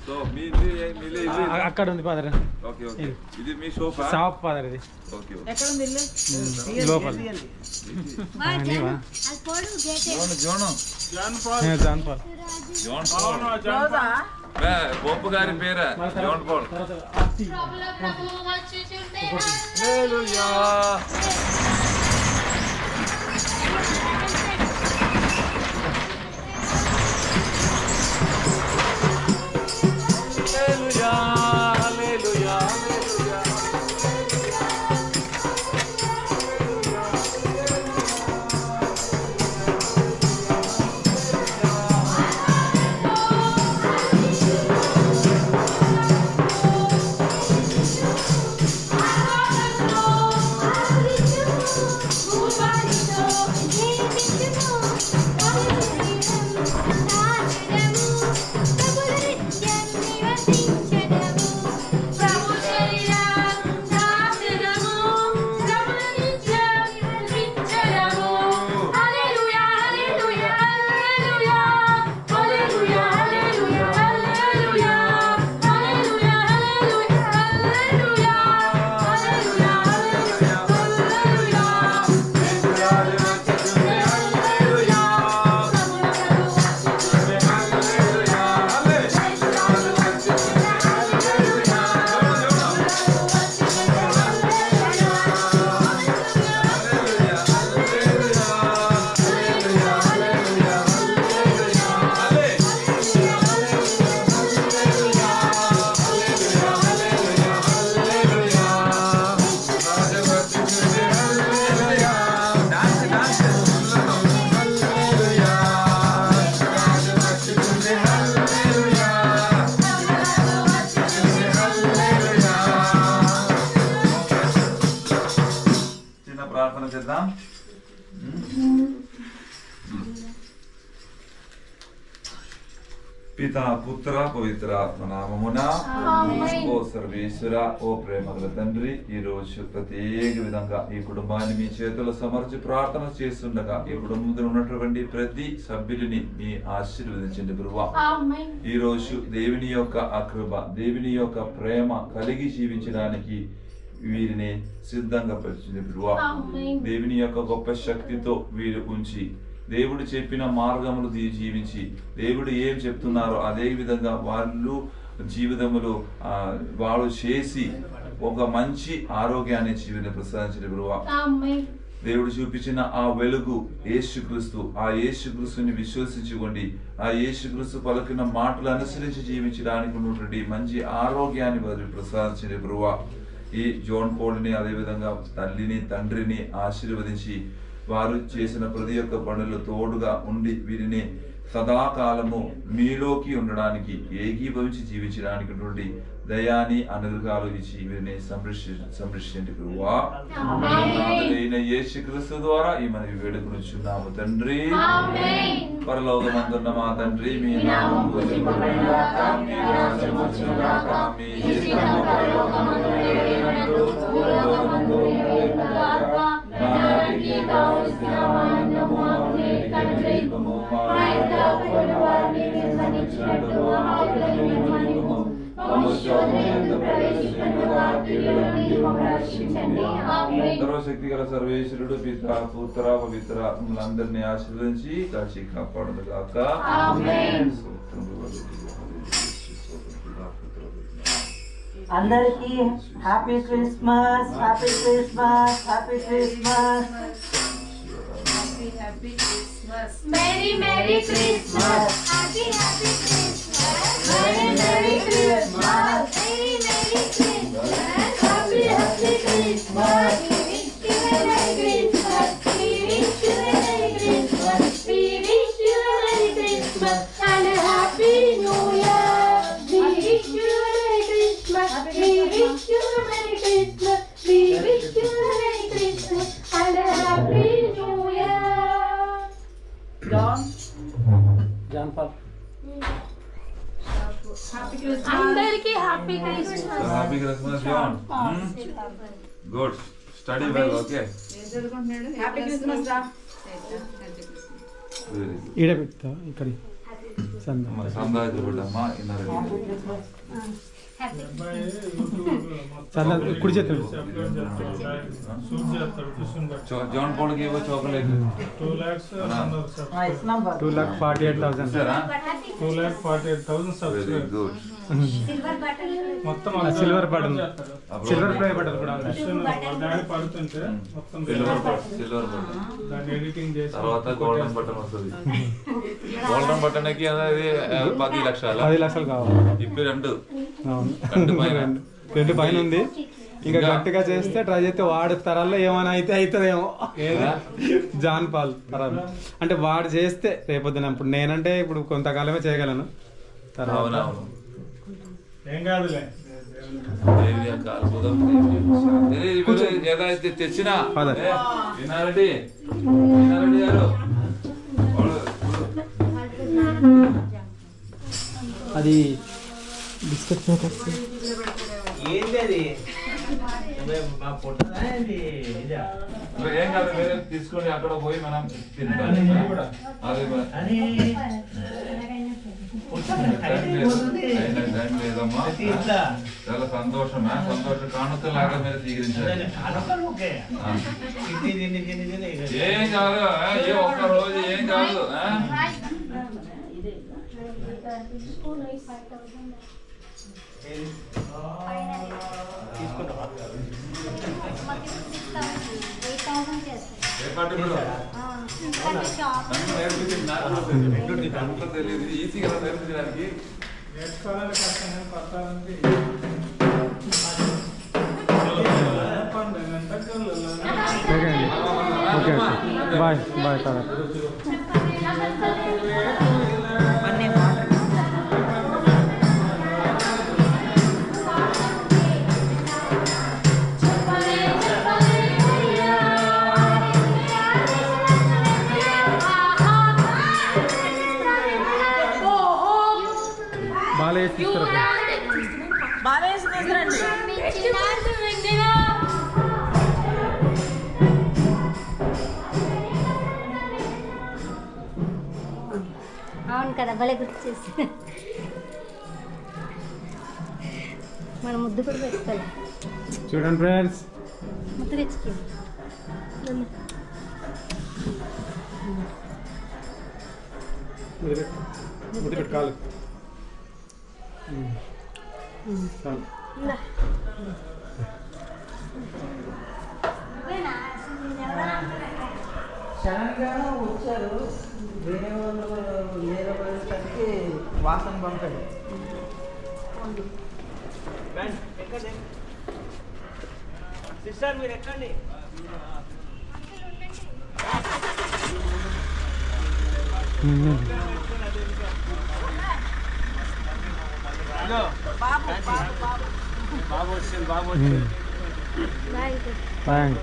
So మీ అక్కడ ఉంది father. Okay okay, ఇది మీ షాప్ షాప్ ఫాదర్ ఇది. ఓకే ఎక్కడ ఉంది ఇల్లు? లోపల. John Paul. పోపు గారి పేరా జాన్ పాల్. ప్రార్థన చేద్దాం. పితా పుత్ర పవిత్ర ఆత్మ నామమున ఓ సర్వేశ్వర, ఓ ప్రేమగల తండ్రి, ఈ రోజు ప్రత్యేక విధంగా ఈ కుటుంబాన్ని మీ చేతుల్లో సమర్చి ప్రార్థన చేస్తుండగా ఈ కుటుంబంలో ఉన్నటువంటి ప్రతి సభ్యుడిని మీ ఆశీర్వదించండి ప్రభువా. ఈ రోజు దేవుని యొక్క కృప, దేవుని యొక్క ప్రేమ కలిగి జీవించడానికి వీరిని సిద్ధంగా పరిచింది ప్రభువా. దేవుని యొక్క గొప్ప శక్తితో వీరు ఉంచి దేవుడు చెప్పిన మార్గములు జీవించి దేవుడు ఏం చెప్తున్నారో అదే విధంగా వాళ్ళు జీవితములు వాళ్ళు చేసి ఒక మంచి ఆరోగ్యాన్ని జీవితం ప్రసాదించండి ప్రభువా. దేవుడు చూపించిన ఆ వెలుగు యేసుక్రీస్తు, ఆ యేసుక్రీస్తుని విశ్వసించుకోండి, ఆ యేసుక్రీస్తు పలికిన మాటలు అనుసరించి జీవించడానికి ఉన్నటువంటి మంచి ఆరోగ్యాన్ని వారు ప్రసాదించండి ప్రభువా. ఈ జాన్ పాల్ని అదేవిధంగా తల్లిని తండ్రిని ఆశీర్వదించి వారు చేసిన ప్రతి ఒక్క పనులు తోడుగా ఉండి వీరిని సదాకాలము మీలోకి ఉండడానికి ఏకీభవించి జీవించడానికి ఉన్నటువంటి దయాని అనుగ్రహాలు ఇచ్చి వీరిని సంరక్షించండి ప్రభువా. యేసుక్రీస్తు ద్వారా ఈ మన వేడుకనుచున్నాము తండ్రి. పరలోకమందున్న మా తండ్రి, మీ నామము పూజింపబడుగాక, మీ రాజ్యం వచ్చుగాక, మీ చిత్తము పరలోకమందు నెరవేరునట్లు భూలోకమందు నెరవేరుగాక. నానాటికి కావలసిన అన్నము మాకు నేటి అనుగ్రహించుము. మా యొక్క అప్పుల వారిని మేము మన్నించినట్లు మా అప్పులను మేము మన్నించుము. మమ్ము శోధనయందు ప్రవేశింపనివ్వక కీడుల నుండి మమ్మల్ని రక్షించండి. ఆమేన్. సర్వశక్తి గల సర్వేశ్వరుడు పితా పుత్ర పవిత్ర ఆత్మలందరినీ ఆశీర్వదించి కాచి కాపాడుగాక. ఆమేన్. అందరికీ happy Christmas, happy Christmas, happy Christmas, happy Christmas, merry merry Christmas, happy happy Christmas, merry merry Christmas, merry merry Christmas, happy happy Christmas, we wish you a merry Christmas, we wish you a merry Christmas, and a happy new year. We wish you a merry Christmas, we wish you a merry Christmas, we wish you a merry Christmas, and a happy new year. John Paul. అందరికీ happy Christmas. Happy Christmas John. Good, study well. Okay, happy Christmas రా. ఈడ పెడతా ఇక్కడ సందా సందాజపడ్డమ్మా inner సందా కుడి చేతులు John Paul కి ఇవ్వ chocolate 2,48,000 very good silver button silver play button కూడా ఉంది సిల్వర్ బటన్ తర్వాత గోల్డెన్ బటన్ వస్తుంది గోల్డెన్ బటన్ కి అనేది 10 లక్షలు 10 లక్షలు కావాలి ఇప్పుడు రెండు పైన ఉంది ఇంకా గట్టిగా చేస్తే ట్రై చేస్తే వాడు తరాల్లో ఏమైనా అయితే అవుతుందేమో జాన్ పాల్ తరాలు అంటే వాడు చేస్తే రేపొద్దున ఇప్పుడు నేనంటే ఇప్పుడు కొంతకాలమే చేయగలను తర్వాత ఏం కాదులే ఏదైతే తెచ్చినా ఫాదర్ వినారెడ్డి గారు అది బిస్కెట్ ప్యాకెట్స్ ఏంటి అది ఏం కాదు వేరే తీసుకొని అక్కడ పోయి మనం తింటాం అది లేదమ్మా చాలా సంతోషమే సంతోషం కానుకలాగా మీరు స్వీకరించారు ఏం కాదు ఏ ఒక్క రోజు ఏం కాదు తెలియదు ఈజీగా నేర్పించడానికి నేర్చుకోవాలని కష్టం కొట్టాలంటే ఓకే బాయ్ బాయ్ ఫాదర్ బాగా తీసుకురా అవును కదా భలే గుర్తు చేసి మనం ముద్దు కూడా పెట్టుకోవాలి చూడండి ఫ్రెండ్స్ ముద్దు తెచ్చుకో ముద్దు పెట్టుకోవాలి క్షణంగా వచ్చారు వేరే వాళ్ళు నేరపడేసరికి వాసన పంపాడు సిస్టర్ మీరు ఎక్కండి బాబు వచ్చింది బాయ్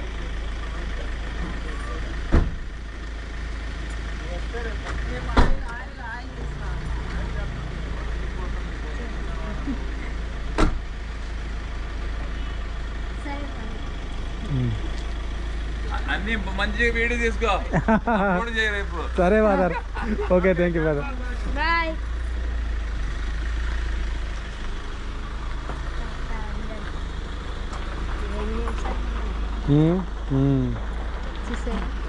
అన్ని మంచిగా వీడియో తీసుకో ఇప్పుడు సరే father okay thank you father bye చూసారు